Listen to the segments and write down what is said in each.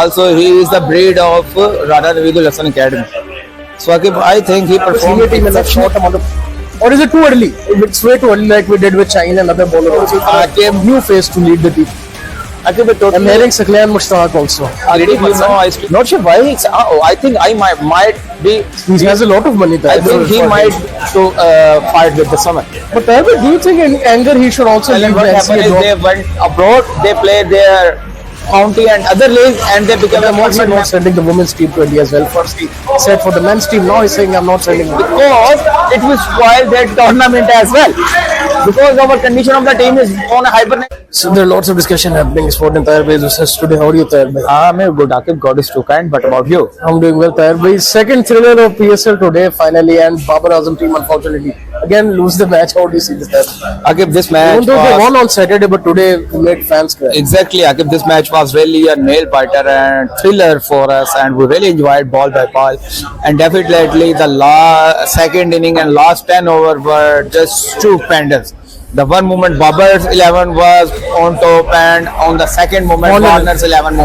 also he is the breed of Rana Naveedul Hassan Academy. So Akib, I think he performed senior team in a short amount of, or is it too early? It's way too early, like we did with China and other bowlers. Came new face to lead the team. Akib, totally. I'm hearing Saklan Mushtaq also. Not sure why. I think I might be. He has a lot of money. I think he might to fight with the summer. But do you think in anger he should also leave What the happened is NCA? they went abroad, they played their county and other leagues, and they became a I'm also tournament not sending the women's team to India as well. First he said for the men's team, now he's saying I'm not sending them. because it will spoil their tournament as well. Because our condition of the team is on a hibernation. So there are lots of discussion happening. Sport in Tahir Bhai versus today. How are you, Tahir Bhai? I'm good, Akib. God is too kind. But about you? I'm doing well, Tahir Bhai. Second thriller of PSL today finally, and Babar Azam team unfortunately again lose the match. How do you see this, Tahir Bhai? Akib, this match Even though they was won on Saturday, but today made fans cry. exactly, Akib. This match was really a nail biter and thriller for us, and we really enjoyed ball by ball. And definitely the second inning and last 10 over were just stupendous. The one moment Babar's 11 was on top, and on the second moment Warner's 11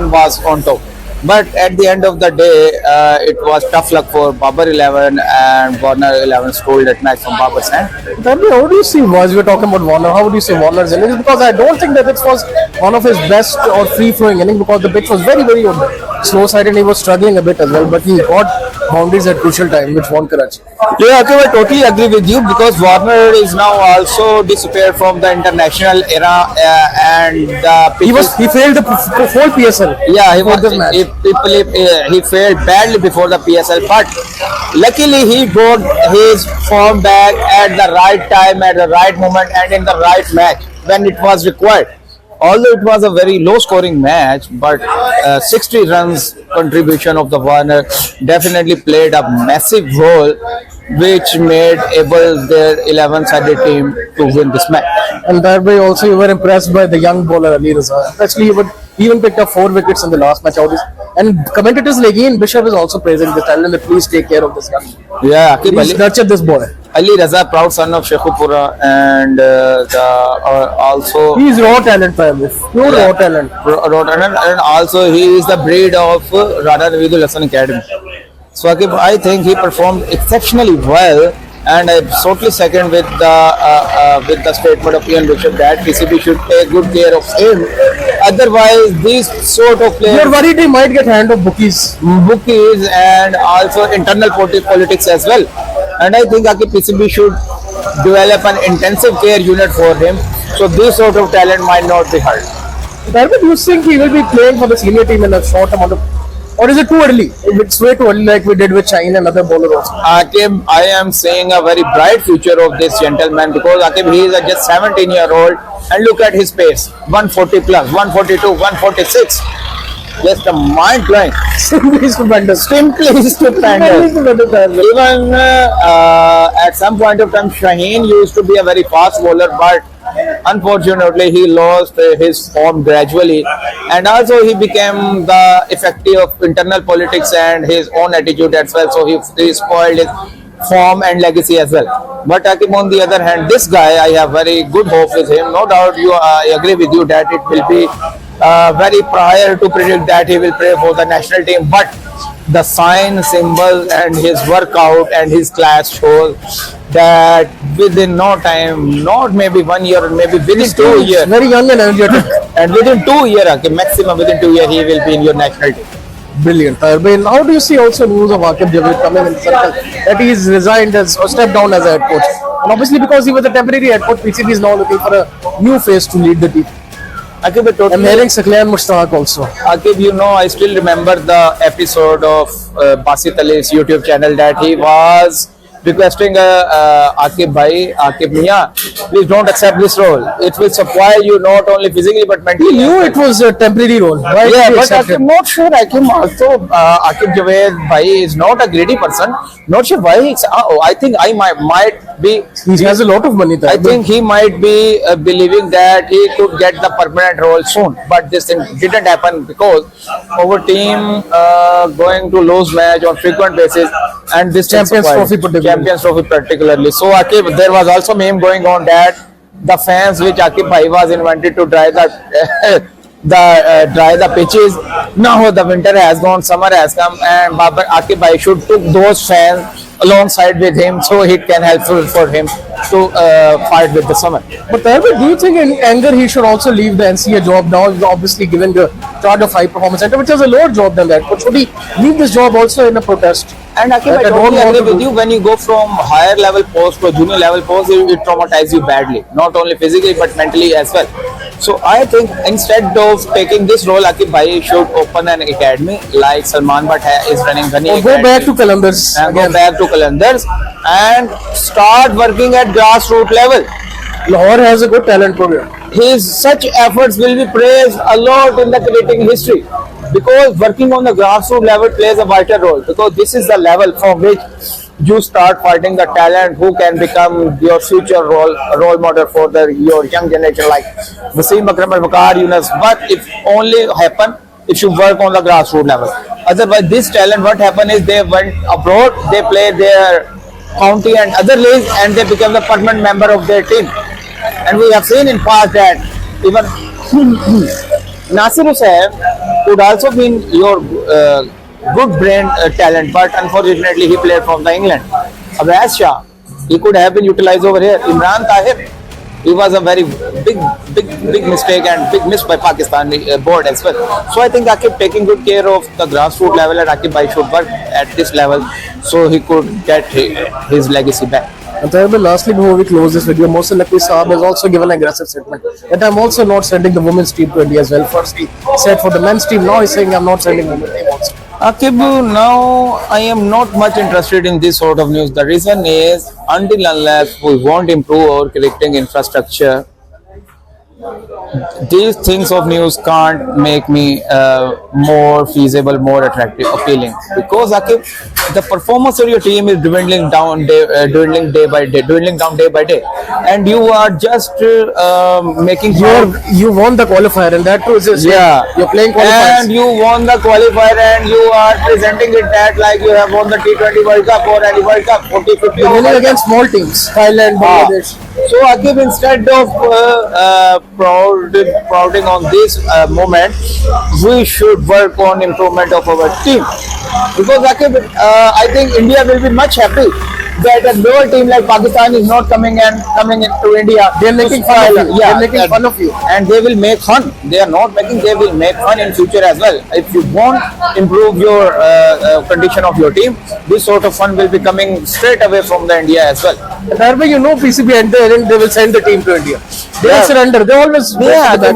was on top. But at the end of the day, it was tough luck for Babar 11, and Warner 11 stole that match from Babar's hand. Tahir Bhai, how do you see Waz? We're talking about Warner. How would you say Warner's innings? Because I don't think that it was one of his best or free-flowing innings because the pitch was very, very slow-sided and he was struggling a bit as well. But he got boundaries at crucial time, which won Karachi. Yeah, okay, I totally agree with you because Warner is now also disappeared from the international era, and He failed the whole PSL. yeah, he failed badly before the PSL, but luckily he got his form back at the right time, at the right moment, and in the right match when it was required. Although it was a very low-scoring match, but 60 runs contribution of the Warner definitely played a massive role, which made able their 11-sided team to win this match. And that way also you were impressed by the young bowler Ali Raza. Especially he even picked up 4 wickets in the last match. And commentators like Ian Bishop is also praising the talent that please take care of this guy. Yeah, Akib Please nurture this boy. Ali Raza, proud son of Sheikhupura, and also He's raw talent, pure raw talent. and also he is the breed of Rana Naveedul Hassan Academy. So Akib, I think he performed exceptionally well, and I totally second with the statement of Ian Bishop that PCB should take good care of him. Otherwise, these sort of players, You're worried he might get hand of bookies. and also internal politics as well. And I think Akib PCB should develop an intensive care unit for him, so this sort of talent might not be hurt. Darwin, do you think he will be playing for the senior team in a short amount of, or is it too early? It's way too early, like we did with China and other bowlers also. Akib, I am seeing a very bright future of this gentleman because Akib, he is a just 17-year-old, and look at his pace, 140 plus, 142, 146. Just a mind-blowing. Simply stupendous. Simply stupendous. Even at some point of time, Shaheen used to be a very fast bowler, but unfortunately he lost his form gradually, and also he became the effective of internal politics and his own attitude as well, so he spoiled his form and legacy as well. But Akib, on the other hand, this guy, I have very good hope with him. No doubt I agree with you that it will be very prior to predict that he will play for the national team, but the sign, symbol, and his workout and his class shows that within no time, not maybe 1 year, maybe within 2 years, Very young and energetic. and within 2 years, okay, maximum within 2 years, he will be in your national team. Brilliant. Tahir, how do you see also news of Aqib Javed coming in the circle that he's resigned as or stepped down as a head coach? And obviously because he was a temporary head coach, PCB is now looking for a new face to lead the team. Akib, I'm hearing Saklan Mushtaq also. Akib, I still remember the episode of Basit Ali's YouTube channel that he was requesting Akib Bhai, Akib Mia, please don't accept this role. It will spoil you not only physically but mentally. He knew it was a temporary role. Why Yeah, did he but accept I'm it? not sure. Akib Javed Bhai is not a greedy person. Not sure why. I think I might be. He has a lot of money. I think he might be believing that he could get the permanent role soon, but this thing didn't happen because our team going to lose match on frequent basis, and this Champions Trophy particularly. So Akib, there was also meme going on that the fans which Akib Bhai was invented to drive the dry the pitches. Now the winter has gone, summer has come, and Babar Akib Bhai should took those fans alongside with him so it can help for him to fight with the summer. But Tarbir, do you think in anger he should also leave the NCA job now? He's obviously given the charge of high performance center, which is a lower job than that. But should he leave this job also in a protest? And Akib, Like, I I don't totally want agree to with do- you. When you go from higher level post to a junior level post, it traumatizes you badly, not only physically but mentally as well. So I think instead of taking this role, Akib Bhai should open an academy like Salman Bhatt is running Ghani Or go Academy. back to Kalandars And go again. back to Kalandars and start working at grassroots level. Lahore has a good talent program. His such efforts will be praised a lot in the cricketing history because working on the grassroots level plays a vital role because this is the level from which you start fighting the talent who can become your future role model for your young generation like Wasim Akram and Waqar Yunus. But if only happen if you work on the grassroots level. Otherwise, this talent, what happened is they went abroad, they play their county and other leagues, and they become the permanent member of their team. And we have seen in past that even Nasir Hussain could also be your good brain talent, but unfortunately he played from the England. Abaz Shah, he could have been utilized over here. Imran Tahir, he was a very big mistake and big miss by Pakistani board as well. So I think Akib taking good care of the grassroots level and Akib Bhai should work at this level so he could get his legacy back. And Tarbir, lastly, before we close this video, Mohsin Naqvi Saab has also given an aggressive statement that I'm also not sending the women's team to India as well. First, he said for the men's team, now he's saying I'm not sending the women's team also. Akib, now I am not much interested in this sort of news. The reason is until unless we won't improve our cricketing infrastructure, these things of news can't make me more feasible, more attractive, appealing. Because Akib, the performance of your team is dwindling down day by day, and you are just making You won the qualifier, and that too is just you're playing qualifiers. and you won the qualifier and you are presenting it that like you have won the T20 World Cup or any World Cup, 40, 50 You're winning World Cup. against small teams, Thailand, Bangladesh. So Akib, instead of prouding on this moment, we should work on improvement of our team. Because Akib, I think India will be much happy that a lower team like Pakistan is not coming into India. They're making fun of you. Yeah, They're making fun of you. and they will make fun. They are not making. They will make fun in future as well. If you want improve your condition of your team, this sort of fun will be coming straight away from the India as well. And that way, you know, PCB enter and they will send the team to India. They will Yeah. surrender. They always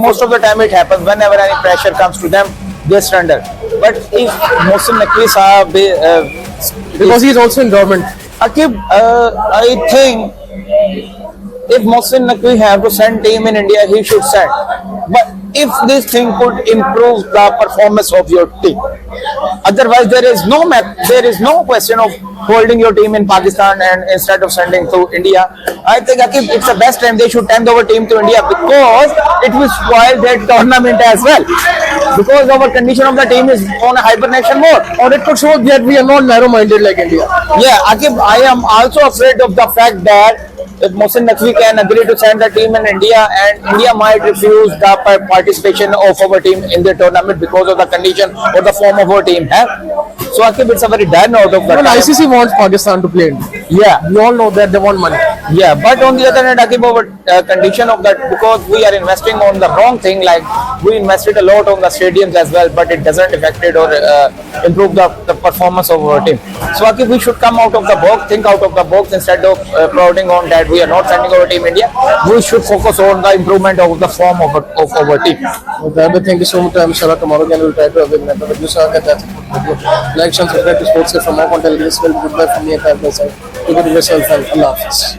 Most of the time it happens. Whenever any pressure comes to them, they surrender. But if Mohsin Naqvi Saab, because he is also in government. Akib, I think if Mohsin Naqvi have to send team in India, he should send. But if this thing could improve the performance of your team, otherwise there is no question of holding your team in Pakistan and instead of sending to India. I think Akib, it's the best time they should send our team to India because it will spoil their tournament as well. Because our condition of the team is on a hibernation mode. Or it could show that we are not narrow-minded like India. Yeah, Akib, I am also afraid of the fact that if Mohsin Naqvi can agree to send the team in India and India might refuse the participation of our team in the tournament because of the condition or the form of our team. So Akib, it's a very dire note of the Well, time. ICC wants Pakistan to play India. Yeah, We all know that they want money. yeah, but on the other hand, Akib, our condition of that because we are investing on the wrong thing. Like we invested a lot on the stadiums as well, but it doesn't affect it or improve the performance of our team. So Akib, we should come out of the box, think out of the box instead of prouding on that we are not sending our team India. We should focus on the improvement of the form of our team. Well, Tarbir, thank you so much. I'm sure tomorrow again we'll try to have a better video. So that's it for the video. Like, share, subscribe to Sports Care for more content. This will be goodbye from me and Tarbir side. Take care of yourself and Allah Hafiz.